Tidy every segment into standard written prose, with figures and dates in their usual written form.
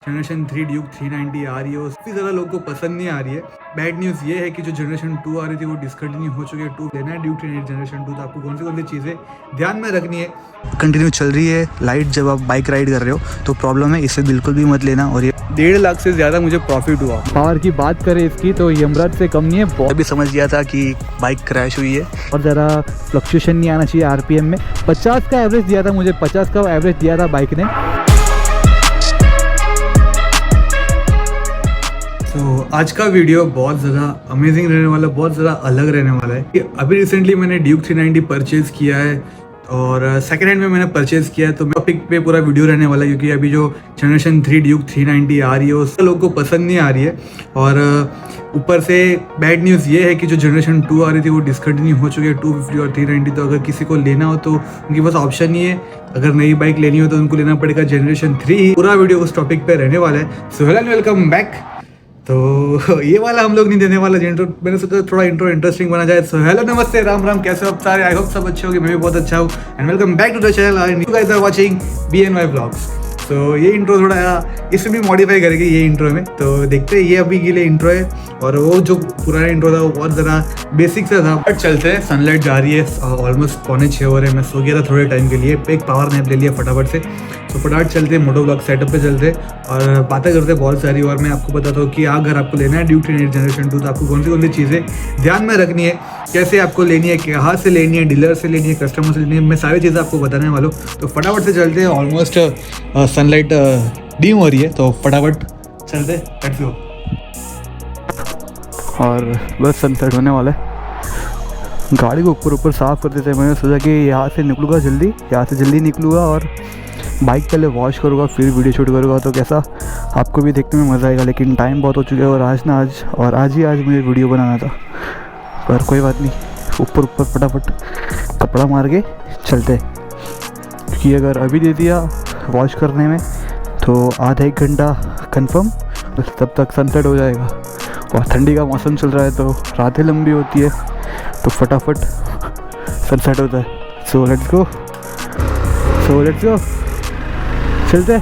Generation 3 Duke 390 आ रही है, उसकी ज़्यादा लोगों को पसंद नहीं आ रही है। बैड न्यूज़ ये है कि जो जनरेशन 2 आ रही थी वो डिसकंटिन्यू हो चुकी है। 2 लेना है ड्यूक 390 जनरेशन 2 तो आपको कौन सी चीज़ें ध्यान में रखनी है। कंटिन्यू चल रही है लाइट जब आप बाइक राइड कर रहे हो तो प्रॉब्लम है, इसे बिल्कुल भी मत लेना। और ये 1.5 लाख से ज़्यादा मुझे प्रॉफिट हुआ। पावर की बात करें इसकी तो यमराज से कम नहीं है। बहुत अभी समझ गया था कि बाइक क्रैश हुई है और ज़रा फ्लक्चुएशन नहीं आना चाहिए आरपीएम में। 50 का एवरेज दिया था मुझे, 50 का एवरेज दिया था बाइक ने। तो आज का वीडियो बहुत ज़्यादा अमेजिंग रहने वाला है, बहुत ज़्यादा अलग रहने वाला है। कि अभी रिसेंटली मैंने ड्यूक 390 परचेज़ किया है और सेकेंड हैंड में मैंने परचेज़ किया है, तो टॉपिक पे पूरा वीडियो रहने वाला है। क्योंकि अभी जो जनरेशन 3 ड्यूक 390 आ रही है उससे लोगों को पसंद नहीं आ रही है। और ऊपर से बैड न्यूज़ ये है कि जो जनरेशन 2 आ रही थी वो डिसकंटिन्यू हो चुकी है, 250 और 390। तो अगर किसी को लेना हो तो उनके पास ऑप्शन नहीं है। अगर नई बाइक लेनी हो तो उनको लेना पड़ेगा जनरेशन 3। पूरा वीडियो उस टॉपिक पे रहने वाला है। So hello and welcome back. तो ये वाला हम लोग नहीं देने वाला इंट्रो, मैंने सोचा थोड़ा इंट्रो इंटरेस्टिंग बना जाए। सो हेलो नमस्ते राम राम, कैसे हो आप सारे? आई होप सब अच्छे होंगे, मैं भी बहुत अच्छा हूँ। And welcome back to the channel and you guys are watching BNY vlogs. तो ये इंट्रो थोड़ा इसमें भी मॉडिफाई करेंगे ये इंट्रो में, तो देखते हैं। ये अभी के लिए इंट्रो है और वो जो पुराना इंट्रो था वो बहुत ज़रा बेसिक सा था। बट चलते हैं, सनलाइट जा रही है, ऑलमोस्ट 5:45 हो रहे हैं। मैं सो गया था थोड़े टाइम के लिए, एक पावर नैप ले लिया फटाफट से। तो फटाफट चलते हैं मोटो ब्लॉग सेटअप पे चलते और बातें करते बहुत सारी। और मैं आपको बताता हूँ कि अगर आपको लेना है ड्यूक 390 जनरेशन 2 तो आपको कौन सी चीज़ें ध्यान में रखनी है, कैसे आपको लेनी है, कहाँ से लेनी है, डीलर से लेनी है, कस्टमर से लेनी है, मैं सारी चीज़ें आपको बताने वाला हूँ। तो फटाफट से चलते हैं। ऑलमोस्ट सनलाइट डीम हो रही है तो फटाफट चलते, लेट्स गो। और बस सनसेट होने वाला है। गाड़ी को ऊपर साफ़ करते थे, मैंने सोचा कि यहाँ से निकलूँगा जल्दी, यहाँ से जल्दी निकलूँगा और बाइक पहले वॉश करूँगा फिर वीडियो शूट करूँगा, तो कैसा आपको भी देखने में मज़ा आएगा। लेकिन टाइम बहुत हो चुका है और आज मुझे वीडियो बनाना था, पर कोई बात नहीं। ऊपर फटाफट कपड़ा मार के चलते, क्योंकि अगर अभी दे दिया वॉश करने में तो आधा एक घंटा कंफर्म, तब तक सनसेट हो जाएगा। और ठंडी का मौसम चल रहा है तो रातें लंबी होती है, तो फटाफट सनसेट होता है। सो लेट्स गो चलते।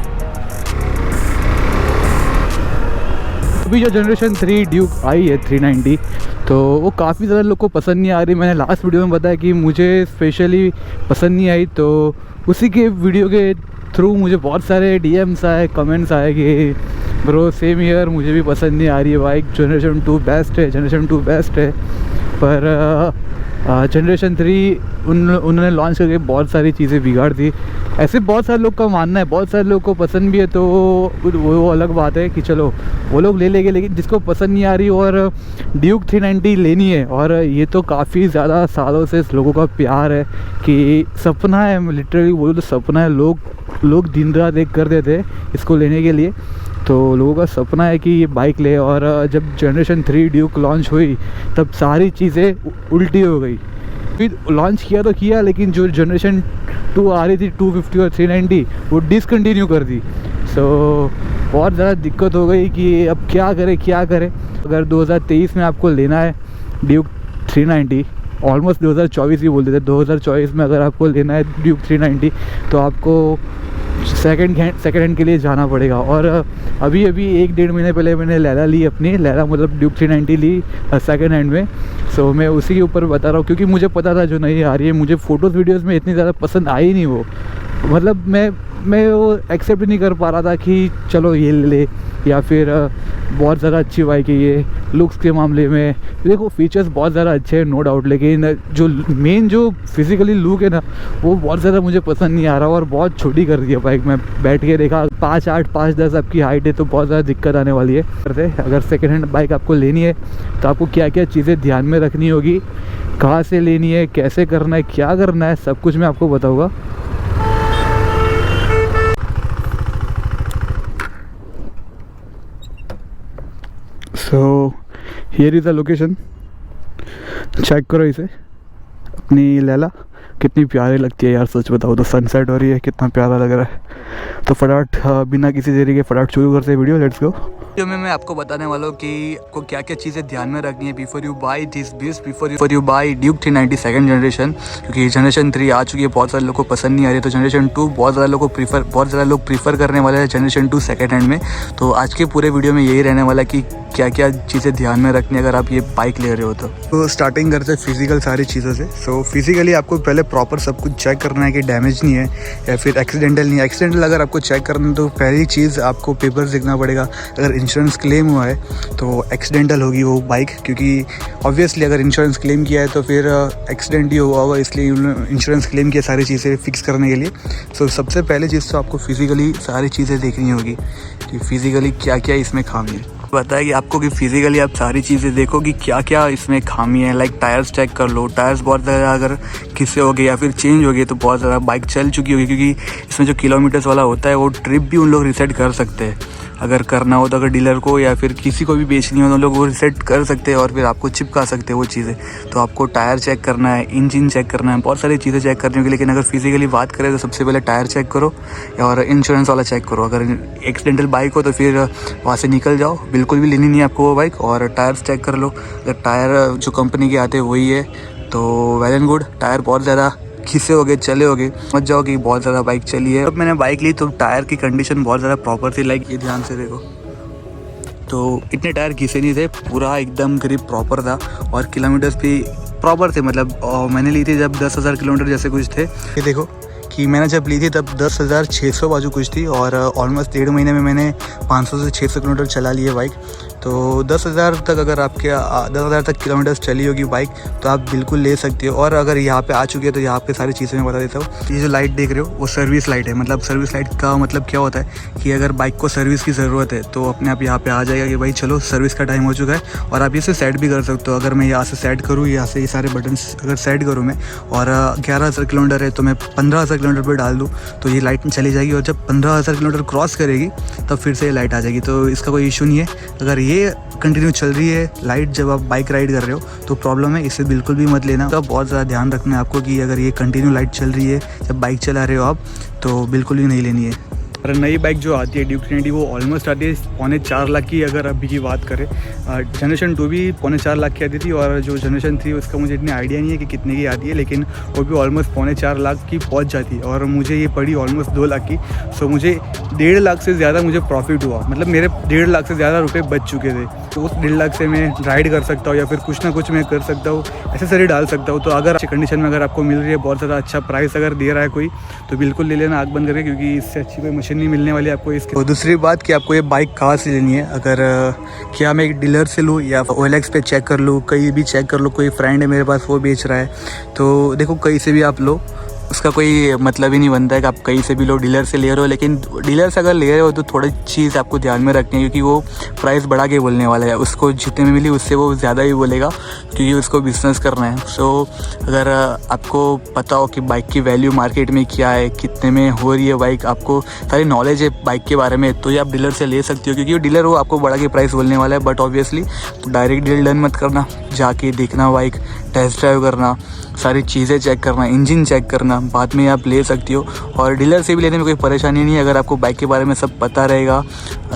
अभी जो जनरेशन 3 ड्यूक आई है 390 तो वो काफ़ी ज़्यादा लोग को पसंद नहीं आ रही। मैंने लास्ट वीडियो में बताया कि मुझे स्पेशली पसंद नहीं आई, तो उसी के वीडियो के थ्रू मुझे बहुत सारे DMs आए, कमेंट्स आए कि ब्रो सेम ईयर, मुझे भी पसंद नहीं आ रही है बाइक, जनरेशन 2 बेस्ट है, जनरेशन 2 बेस्ट है। पर जनरेशन 3 उन्होंने लॉन्च करके बहुत सारी चीज़ें बिगाड़ दी। ऐसे बहुत सारे लोग का मानना है, बहुत सारे लोग को पसंद भी है, तो वो अलग बात है कि चलो वो लोग ले लेंगे। लेकिन जिसको पसंद नहीं आ रही और ड्यूक 390 लेनी है, और ये तो काफ़ी ज़्यादा सालों से लोगों का प्यार है कि सपना है, लिटरली बोलो तो सपना है। लोग दिन रात एक कर देते इसको लेने के लिए, तो लोगों का सपना है कि ये बाइक ले। और जब जनरेशन 3 ड्यूक लॉन्च हुई तब सारी चीज़ें उल्टी हो गई। फिर लॉन्च किया तो किया, लेकिन जो जनरेशन 2 आ रही थी 250 और 390 वो डिसकंटिन्यू कर दी। सो बहुत ज़्यादा दिक्कत हो गई कि अब क्या करें। अगर 2023 में आपको लेना है ड्यूक 390, ऑलमोस्ट 2024 ही बोल देते, 2024 में अगर आपको लेना है ड्यूक 390 तो आपको सेकेंड हैंड के लिए जाना पड़ेगा। और अभी 1-1.5 महीने पहले मैंने लैला ली, अपनी लैला मतलब ड्यूक 390 ली सेकेंड हैंड में। सो मैं उसी के ऊपर बता रहा हूँ, क्योंकि मुझे पता था जो नहीं आ रही है। मुझे फ़ोटोज़ वीडियोज़ में इतनी ज़्यादा पसंद आई नहीं वो, मतलब मैं वो एक्सेप्ट नहीं कर पा रहा था कि चलो ये ले, या फिर बहुत ज़्यादा अच्छी बाइक है ये। लुक्स के मामले में देखो फीचर्स बहुत ज़्यादा अच्छे हैं नो डाउट, लेकिन जो मेन जो फिज़िकली लुक है ना वो बहुत ज़्यादा मुझे पसंद नहीं आ रहा। और बहुत छोटी कर दी है बाइक, मैं बैठ के देखा 5'8", 5'10" आपकी हाइट है, तो बहुत ज़्यादा दिक्कत आने वाली है। अगर सेकेंड हैंड बाइक आपको लेनी है तो आपको क्या क्या चीज़ें ध्यान में रखनी होगी, कहाँ से लेनी है, कैसे करना है, क्या करना है, सब कुछ मैं आपको बताऊँगा। So here is the location, check करो इसे, अपनी लैला कितनी प्यारी लगती है यार, सच बताओ तो सनसेट हो रही है, कितना प्यारा लग रहा है। तो फटाफट बिना किसी देरी के फटाफट शुरू करते हैं वीडियो, लेट्स गो। वीडियो में मैं आपको बताने वाला हूँ कि आपको क्या क्या चीज़ें ध्यान में रखनी है before you by this beast, before you by Duke 390 second generation, क्योंकि जनरेशन 3 आ चुकी है, बहुत सारे लोगों को पसंद नहीं आ रही है। तो जनरेशन 2 बहुत ज़्यादा लोग प्रीफर करने वाले हैं जनरेशन 2 सेकंड हैंड में। तो आज के पूरे वीडियो में यही रहने वाला है कि क्या क्या चीज़ें ध्यान में रखनी है अगर आप ये बाइक ले रहे हो। तो स्टार्टिंग करते हैं फिजिकल सारी चीज़ों से। सो फिजिकली आपको पहले प्रॉपर सब कुछ चेक करना है कि डैमेज नहीं है या फिर एक्सीडेंटल नहीं है। एक्सीडेंटल अगर आपको चेक करना है तो पहली चीज़ आपको पेपर्स देखना पड़ेगा। अगर इंश्योरेंस क्लेम हुआ है तो एक्सीडेंटल होगी वो बाइक, क्योंकि ऑब्वियसली अगर इंश्योरेंस क्लेम किया है तो फिर एक्सीडेंट ही हुआ होगा, इसलिए इंश्योरेंस क्लेम किया सारी चीज़ें फिक्स करने के लिए। सो सबसे पहले चीज़ तो आपको फिजिकली सारी चीज़ें देखनी होगी कि फिजिकली क्या क्या इसमें खामी है। बताया कि आपको कि फिजिकली आप सारी चीज़ें देखो कि क्या क्या इसमें खामी है। लाइक टायर्स चेक कर लो, टायर्स बहुत ज़्यादा अगर घिसे हो गए या फिर चेंज हो गए तो बहुत ज़्यादा बाइक चल चुकी होगी, क्योंकि इसमें जो किलोमीटर्स वाला होता है वो ट्रिप भी उन लोग रिसेट कर सकते हैं। अगर करना हो तो अगर डीलर को या फिर किसी को भी बेचनी हो तो लोग वो रिसेट कर सकते हैं और फिर आपको चिपका सकते हैं वो चीज़ें। तो आपको टायर चेक करना है, इंजन चेक करना है, बहुत सारी चीज़ें चेक करनी होगी। लेकिन अगर फिजिकली बात करें तो सबसे पहले टायर चेक करो और इंश्योरेंस वाला चेक करो। अगर एक्सीडेंटल बाइक हो तो फिर वहाँ से निकल जाओ, बिल्कुल भी लेनी नहीं है आपको वो बाइक। और टायर्स चेक कर लो, अगर टायर जो कंपनी के आते हैं वही है तो वेल एंड गुड। टायर बहुत ज़्यादा खिसे हो गए, चले हो गए, समझ जाओ कि बहुत ज़्यादा बाइक चली है। जब मैंने बाइक ली तो टायर की कंडीशन बहुत ज़्यादा प्रॉपर थी। लाइक ये ध्यान से देखो, तो इतने टायर घिसे नहीं थे, पूरा एकदम करीब प्रॉपर था और किलोमीटर्स भी प्रॉपर थे। मतलब मैंने ली थी जब 10,000 किलोमीटर जैसे कुछ थे। ये देखो कि मैंने जब ली थी तब 10,600 बाजू कुछ थी और ऑलमोस्ट 1.5 महीने में मैंने 500 से 600 किलोमीटर चला ली है बाइक। तो 10,000 तक अगर आपके 10,000 तक किलोमीटर्स चली होगी बाइक तो आप बिल्कुल ले सकते हो। और अगर यहाँ पे आ चुकी है तो यहाँ पे सारी चीज़ें मैं बता देता हूँ। ये जो लाइट देख रहे हो वो सर्विस लाइट है। मतलब सर्विस लाइट का मतलब क्या होता है कि अगर बाइक को सर्विस की ज़रूरत है तो अपने आप यहाँ पे आ जाएगा कि भाई चलो सर्विस का टाइम हो चुका है। और आप इसे सेट भी कर सकते हो। अगर मैं यहाँ से सेट करूँ, यहाँ से ये सारे बटन्स अगर सेट करूँ मैं और 11,000 किलोमीटर है तो मैं 15,000 किलोमीटर पर डाल दूँ तो ये लाइट चली जाएगी। और जब 15,000 किलोमीटर क्रॉस करेगी तब फिर से ये लाइट आ जाएगी। तो इसका कोई इशू नहीं है। अगर ये कंटिन्यू चल रही है लाइट जब आप बाइक राइड कर रहे हो तो प्रॉब्लम है, इसे बिल्कुल भी मत लेना। तो बहुत ज़्यादा ध्यान रखना है आपको कि अगर ये कंटिन्यू लाइट चल रही है जब बाइक चला रहे हो आप तो बिल्कुल भी नहीं लेनी है। और नई बाइक जो आती है ड्यूक 390 वो ऑलमोस्ट आती है 4.25 लाख की। अगर अभी की बात करें जनरेशन 2 भी 4.25 लाख की आती थी और जो जनरेशन 3 उसका मुझे इतनी आइडिया नहीं है कि कितने की आती है, लेकिन वो भी ऑलमोस्ट 4.25 लाख की पहुंच जाती है। और मुझे ये पड़ी ऑलमोस्ट 2 लाख की। सो मुझे 1.5 लाख से ज़्यादा मुझे प्रॉफिट हुआ। मतलब मेरे 1.5 लाख से ज़्यादा रुपये बच चुके थे। तो उस 1.5 लाख से मैं राइड कर सकता हूँ या फिर कुछ ना कुछ मैं कर सकता हूँ, एक्सेसरी डाल सकता हूँ। तो अगर अच्छी कंडीशन में अगर आपको मिल रही है, बहुत ज़्यादा अच्छा प्राइस अगर दे रहा है कोई तो बिल्कुल ले लेना आँख बंद करके, क्योंकि इससे अच्छी कोई मशीन नहीं मिलने वाली आपको इसके। तो दूसरी बात कि आपको ये बाइक कहाँ से लेनी है। अगर क्या मैं एक डीलर से लूँ या OLX पे चेक कर लूँ, कहीं भी चेक कर लो, कोई फ्रेंड है मेरे पास वो बेच रहा है तो देखो कहीं से भी आप लो, उसका कोई मतलब ही नहीं बनता है कि आप कहीं से भी लो, डीलर से ले रहे हो। लेकिन डीलर से अगर ले रहे हो तो थोड़ी चीज़ आपको ध्यान में रखनी है, क्योंकि वो प्राइस बढ़ा के बोलने वाला है। उसको जितने में मिली उससे वो ज़्यादा ही बोलेगा, क्योंकि उसको बिजनेस करना है। सो अगर आपको पता हो कि बाइक की वैल्यू मार्केट में क्या है, कितने में हो रही है बाइक, आपको सारी नॉलेज है बाइक के बारे में, तो ये आप डीलर से ले सकते हो, क्योंकि वो डीलर वो आपको बढ़ा के प्राइस बोलने वाला है। बट ऑब्वियसली तो डायरेक्ट डील डन मत करना, जाके देखना बाइक, टेस्ट ड्राइव करना, सारी चीज़ें चेक करना, इंजन चेक करना, बाद में आप ले सकती हो। और डीलर से भी लेने में कोई परेशानी नहीं है अगर आपको बाइक के बारे में सब पता रहेगा,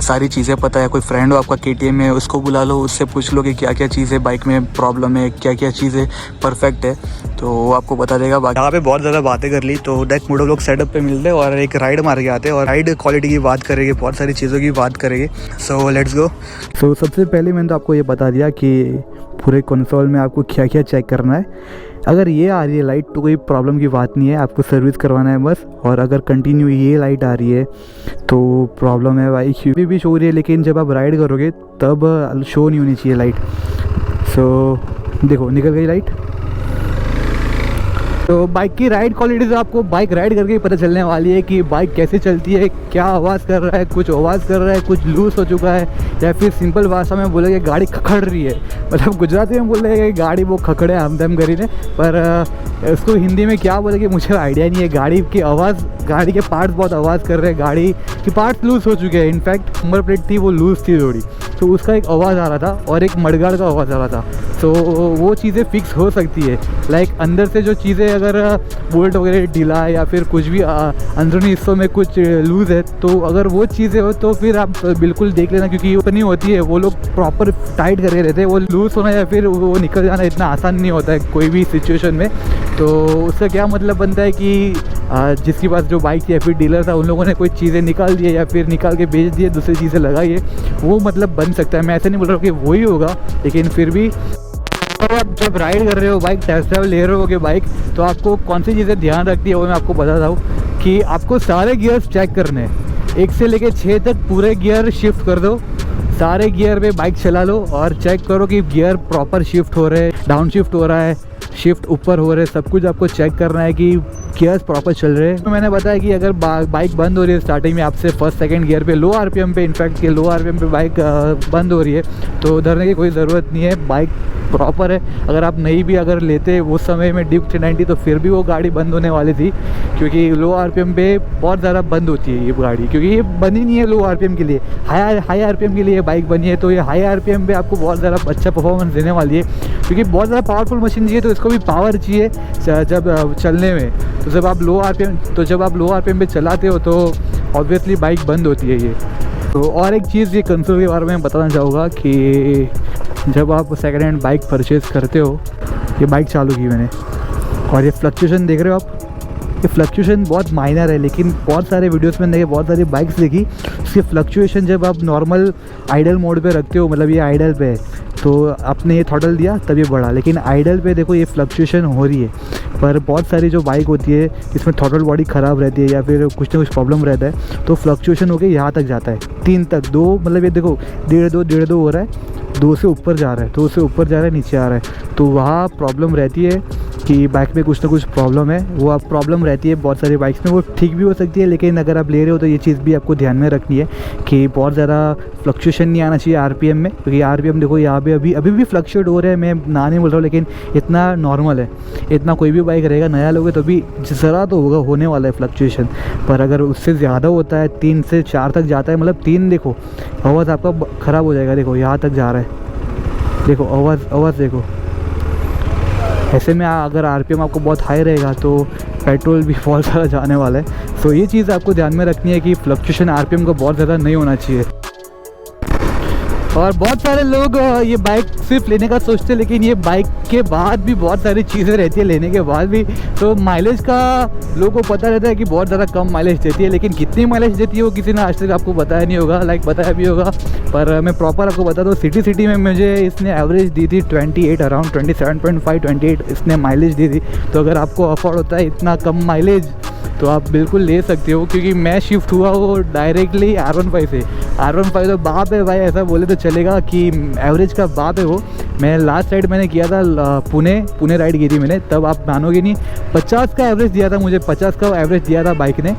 सारी चीज़ें पता है। कोई फ्रेंड हो आपका KTM में, उसको बुला लो, उससे पूछ लो कि क्या क्या चीज़ें बाइक में प्रॉब्लम है, क्या क्या चीज़ें परफेक्ट है, तो वो आपको बता देगा। यहाँ पे बहुत ज़्यादा बातें कर ली तो डेक मोटो लोग सेटअप पे मिलते हैं और एक राइड मार के आते हैं और राइड क्वालिटी की बात करेंगे, बहुत सारी चीज़ों की बात करेंगे। So let's go. सो सबसे पहले मैंने तो आपको ये बता दिया कि पूरे कंसोल में आपको क्या क्या चेक करना है। अगर ये आ रही है लाइट तो कोई प्रॉब्लम की बात नहीं है, आपको सर्विस करवाना है बस। और अगर कंटिन्यू ये लाइट आ रही है तो प्रॉब्लम है, बाइक भी शो हो रही है लेकिन जब आप राइड करोगे तब शो नहीं होनी चाहिए लाइट। सो देखो निकल गई लाइट। तो बाइक की राइड क्वालिटी तो आपको बाइक राइड करके ही पता चलने वाली है कि बाइक कैसे चलती है, क्या आवाज़ कर रहा है, कुछ आवाज़ कर रहा है, कुछ लूज हो चुका है, या फिर सिंपल भाषा में बोले कि गाड़ी खखड़ रही है। मतलब गुजराती में बोले कि गाड़ी वो खखड़े हमदम करी ने, पर उसको हिंदी में क्या बोले कि मुझे आइडिया नहीं है। गाड़ी की आवाज़, गाड़ी के पार्ट्स बहुत आवाज़ कर रहे हैं, गाड़ी के पार्ट्स लूज़ हो चुके हैं। इनफैक्ट नंबर प्लेट थी वो लूज़ थी थोड़ी, तो उसका एक आवाज़ आ रहा था और एक मडगाड़ का आवाज़ आ रहा था। तो वो चीज़ें फिक्स हो सकती है। लाइक अंदर से जो चीज़ें अगर बोल्ट वगैरह ढीला है या फिर कुछ भी अंदरूनी हिस्सों में कुछ लूज़ है, तो अगर वो चीज़ें हो तो फिर आप बिल्कुल देख लेना, क्योंकि वो नहीं होती है, वो लोग प्रॉपर टाइट करके रहते हैं। वो लूज़ होना या फिर वो निकल जाना इतना आसान नहीं होता है कोई भी सिचुएशन में। तो उसका क्या मतलब बनता है कि जिसके पास जो बाइक या फिर डीलर था, उन लोगों ने कोई चीज़ें निकाल दी है या फिर निकाल के बेच दिए, दूसरी चीज़ें लगाई है, वो मतलब बन सकता है। मैं ऐसे नहीं बोल रहा हूँ कि वही होगा, लेकिन फिर भी आप जब राइड कर रहे हो, बाइक टेस्ट ड्राइव ले रहे हो कि बाइक, तो आपको कौन सी चीज़ें ध्यान रखती है वो मैं आपको बताता हूँ कि आपको सारे गियर्स चेक करने हैं। 1 से लेके 6 तक पूरे गियर शिफ्ट कर दो, सारे गियर पे बाइक चला लो और चेक करो कि गियर प्रॉपर शिफ्ट हो रहे हैं, डाउन शिफ्ट हो रहा है, शिफ्ट ऊपर हो रहे हैं, सब कुछ आपको चेक करना है कि गियर्स प्रॉपर चल रहे हैं। तो मैंने बताया कि अगर बाइक बंद हो रही है स्टार्टिंग में आपसे फर्स्ट सेकंड गियर पे, लो आरपीएम पे, इनफैक्ट कि लो आरपीएम पे बाइक बंद हो रही है, तो डरने की कोई ज़रूरत नहीं है, बाइक प्रॉपर है। अगर आप नहीं भी अगर लेते उस समय में ड्यूक 390, तो फिर भी वो गाड़ी बंद होने वाली थी, क्योंकि लो आरपीएम पे बहुत ज़्यादा बंद होती है ये गाड़ी, क्योंकि ये बनी नहीं है लो आरपीएम के लिए, हाई आरपीएम के लिए बाइक बनी है। तो ये हाई आरपीएम पे आपको बहुत ज़्यादा अच्छा परफॉर्मेंस देने वाली है, क्योंकि बहुत ज़्यादा पावरफुल मशीन चाहिए, तो इसको भी पावर चाहिए जब चलने में। तो जब आप लो आरपीएम पे चलाते हो तो ऑब्वियसली बाइक बंद होती है ये। तो और एक चीज़ ये कंसोल के बारे में बताना चाहूँगा कि जब आप सेकेंड हैंड बाइक परचेज़ करते हो, ये बाइक चालू की मैंने, और ये फ्लक्चुएशन देख रहे हो आप, ये फ्लक्चुएशन बहुत माइनर है, लेकिन बहुत सारे वीडियोस में देखे, बहुत सारी बाइक्स देखी, इसकी फ्लक्चुएशन जब आप नॉर्मल आइडल मोड पे रखते हो, मतलब ये आइडल पे है, तो आपने ये थ्रॉटल दिया तब ये बढ़ा, लेकिन आइडल पे देखो ये फ्लक्चुएशन हो रही है। पर बहुत सारी जो बाइक होती है इसमें थ्रॉटल बॉडी ख़राब रहती है या फिर कुछ ना कुछ प्रॉब्लम रहता है, तो फ्लक्चुएशन होकर यहाँ तक जाता है, 3 तक, 2 मतलब ये देखो 1.5 हो रहा है, 2 से ऊपर जा रहा है, 2 से ऊपर जा रहा है, नीचे आ रहा है, तो वहाँ प्रॉब्लम रहती है कि बाइक में कुछ ना कुछ प्रॉब्लम है। वो आप प्रॉब्लम रहती है बहुत सारी बाइक्स में, वो ठीक भी हो सकती है, लेकिन अगर आप ले रहे हो तो ये चीज़ भी आपको ध्यान में रखनी है कि बहुत ज़्यादा फ्लक्चुएशन नहीं आना चाहिए आरपीएम में, क्योंकि आरपीएम देखो यहाँ पे अभी भी फ्लक्चुएट हो रहे हैं, मैं ना नहीं बोल रहा हूँ, लेकिन इतना नॉर्मल है, इतना कोई भी बाइक रहेगा नया लोगे तो भी ज़रा तो होगा, होने वाला है फ्लक्चुएशन। पर अगर उससे ज़्यादा होता है, 3 से 4 तक जाता है, मतलब 3 देखो आवाज़ आपका ख़राब हो जाएगा, देखो यहाँ तक जा रहा है, देखो आवाज़ देखो। ऐसे में अगर आरपीएम आपको बहुत हाई रहेगा तो पेट्रोल भी बहुत ज़्यादा जाने वाला है। तो ये चीज़ आपको ध्यान में रखनी है कि फ्लक्चुएशन आरपीएम का बहुत ज़्यादा नहीं होना चाहिए। और बहुत सारे लोग ये बाइक सिर्फ लेने का सोचते हैं, लेकिन ये बाइक के बाद भी बहुत सारी चीज़ें रहती है लेने के बाद भी। तो माइलेज का लोगों को पता रहता है कि बहुत ज़्यादा कम माइलेज देती है, लेकिन कितनी माइलेज देती है वो किसी ने आज तक आपको बताया नहीं होगा, लाइक बताया भी होगा, पर मैं प्रॉपर आपको बता दूँ। सिटी में मुझे इसने एवरेज दी थी 28, अराउंड 27.5 28 इसने माइलेज दी थी। तो अगर आपको अफोर्ड होता है इतना कम माइलेज तो आप बिल्कुल ले सकते हो, क्योंकि मैं शिफ्ट हुआ वो डायरेक्टली R15 से। R15 तो बाप है भाई, ऐसा बोले तो चलेगा कि एवरेज का बाप है वो। मैं लास्ट राइड मैंने किया था पुणे राइड की थी मैंने, तब आप मानोगे नहीं 50 का एवरेज दिया था मुझे, 50 का एवरेज दिया था बाइक ने।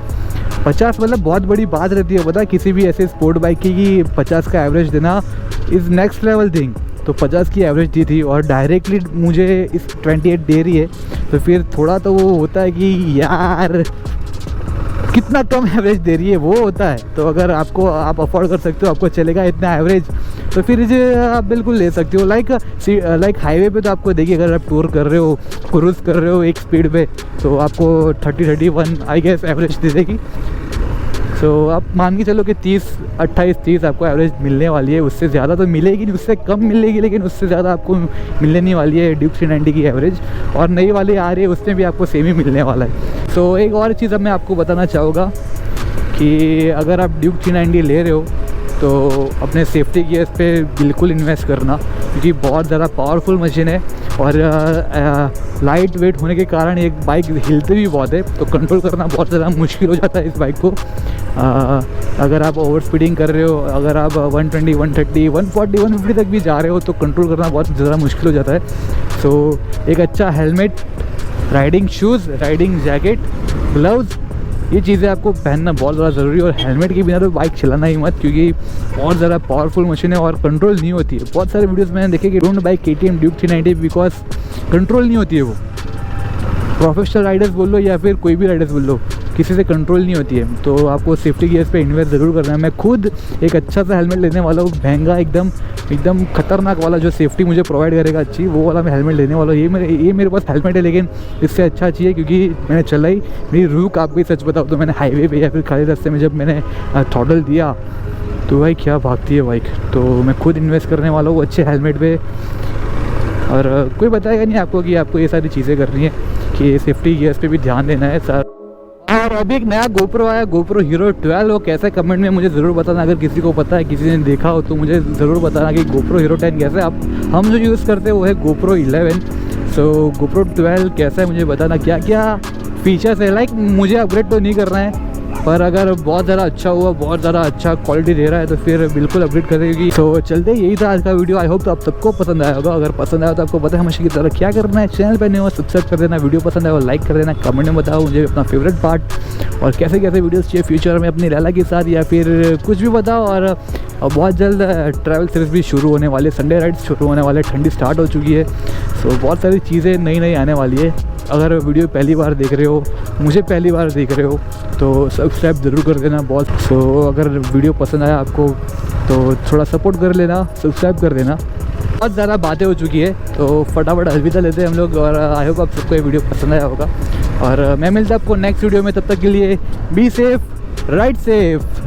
50 मतलब बहुत बड़ी बात रहती है, पता किसी भी ऐसे स्पोर्ट बाइक की कि 50 का एवरेज देना इज़ नेक्स्ट लेवल थिंग। तो 50 की एवरेज दी थी और डायरेक्टली मुझे इस 28 दे रही है, तो फिर थोड़ा तो वो होता है कि यार कितना कम एवरेज दे रही है, वो होता है। तो अगर आप अफोर्ड कर सकते हो, आपको चलेगा इतना एवरेज, तो फिर इसे आप बिल्कुल ले सकते हो। लाइक हाईवे पे तो आपको देखिए, अगर आप टूर कर रहे हो, क्रूज़ कर रहे हो एक स्पीड पे, तो आपको 30-31 आई गेस एवरेज दे देगी। तो आप मान के चलो कि 28-30 आपको एवरेज मिलने वाली है। उससे ज़्यादा तो मिलेगी नहीं, उससे कम मिलेगी, लेकिन उससे ज़्यादा आपको मिलने नहीं वाली है ड्यूक 390 की एवरेज। और नई वाली आ रही है, उसमें भी आपको सेम ही मिलने वाला है। तो एक और चीज़ अब मैं आपको बताना चाहूँगा कि अगर आप ड्यूक 390 ले रहे हो तो अपने सेफ्टी गियर्स पे बिल्कुल इन्वेस्ट करना, क्योंकि बहुत ज़्यादा पावरफुल मशीन है और लाइट वेट होने के कारण एक बाइक हिलती भी बहुत है, तो कंट्रोल करना बहुत ज़्यादा मुश्किल हो जाता है इस बाइक को। अगर आप ओवर स्पीडिंग कर रहे हो, अगर आप 120, 130, 140, 150 तक भी जा रहे हो तो कंट्रोल करना बहुत ज़्यादा मुश्किल हो जाता है। तो एक अच्छा helmet, riding shoes, riding jacket, gloves, ये चीज़ें आपको पहनना बहुत ज़्यादा ज़रूरी है। और हेलमेट के बिना तो बाइक चलाना ही मत, क्योंकि बहुत ज़्यादा पावरफुल मशीन है और कंट्रोल नहीं होती है। बहुत सारे वीडियोस मैंने देखे कि don't bike KTM Duke 390 because control नहीं होती है वो। प्रोफेशनल राइडर्स बोल लो या फिर कोई भी राइडर्स बोल लो, किसी से कंट्रोल नहीं होती है। तो आपको सेफ्टी गियर्स पे इन्वेस्ट ज़रूर करना है। मैं खुद एक अच्छा सा हेलमेट लेने वाला हूँ, महंगा एकदम खतरनाक वाला, जो सेफ्टी मुझे प्रोवाइड करेगा अच्छी, वो वाला मैं हेलमेट लेने वाला हूँ। ये मेरे पास हेलमेट है, लेकिन इससे अच्छा चाहिए, क्योंकि मैंने चलाई, मेरी रुक आपको ही सच बताऊँ तो मैंने हाईवे पे या फिर खाली रास्ते में जब मैंने थ्रॉटल दिया तो भाई क्या भागती है बाइक। तो मैं खुद इन्वेस्ट करने वाला हूँ अच्छे हेलमेट पे, और कोई बताएगा नहीं आपको कि आपको ये सारी चीज़ें करनी है, कि सेफ्टी गियर्स पे भी ध्यान देना है सर। और अभी एक नया GoPro आया, GoPro Hero 12, वो कैसा है कमेंट में मुझे ज़रूर बताना। अगर किसी को पता है, किसी ने देखा हो तो मुझे ज़रूर बताना कि GoPro Hero 10 कैसा है। आप हम जो यूज़ करते हैं वो है GoPro 11, सो GoPro 12 कैसा है मुझे बताना, क्या क्या फीचर्स है। लाइक मुझे अपग्रेड तो नहीं करना है, पर अगर बहुत ज़्यादा अच्छा हुआ, बहुत ज़्यादा अच्छा क्वालिटी दे रहा है तो फिर बिल्कुल अपडेट करेगी। तो चलते यही था आज का वीडियो। आई होप तो आप सबको पसंद आया होगा। अगर पसंद आया तो आपको पता है हमेशा की तरह क्या करना है, चैनल पर नहीं हो सब्सक्राइब कर देना, वीडियो पसंद आया और लाइक कर देना, कमेंट में बताओ मुझे अपना फेवरेट पार्ट और कैसे कैसे वीडियोस चाहिए फ्यूचर में अपनी लैला के साथ, या फिर कुछ भी बताओ। और बहुत जल्द ट्रैवल सीरीज भी शुरू होने वाले, संडे राइड्स शुरू होने वाले, ठंडी स्टार्ट हो चुकी है, सो बहुत सारी चीज़ें नई आने वाली है। अगर वीडियो पहली बार देख रहे हो, मुझे पहली बार देख रहे हो, तो सब्सक्राइब ज़रूर कर देना बहुत। सो अगर वीडियो पसंद आया आपको तो थोड़ा सपोर्ट कर लेना, सब्सक्राइब कर देना। बहुत ज़्यादा बातें हो चुकी है तो फटाफट अलविदा लेते हैं हम लोग, और आई होप आप सबको ये वीडियो पसंद आया होगा। और मैं मिलता आपको नेक्स्ट वीडियो में, तब तक के लिए बी सेफ, राइड सेफ।